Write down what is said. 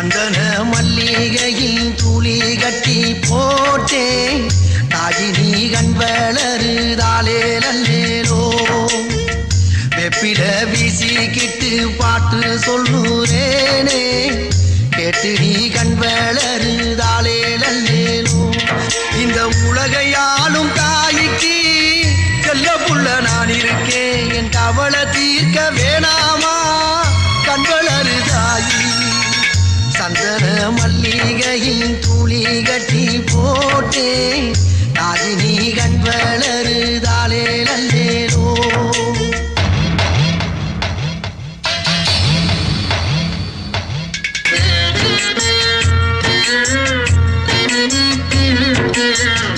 சந்தன மல்லிகையில் துளி கட்டி போட்டேன் தாயினி கண் வளருதாலே நல்லேலோ வெப்பில வீசிக்கிட்டு பாட்டு சொல்லுறேனே கேட்டு நீ கண் வளருதாலே நல்லேலோ இந்த உலகையாலும் தாய்க்கு செல்ல புள்ள நான் இருக்கேன் என் கவலை தீர்க்க வேணாமா கண் வளருதாயி சந்தன மல்லிகையில் துளி கட்டி போட்டேன் தாயினி கண் வளருதாலே நல்லேலோ Yeah.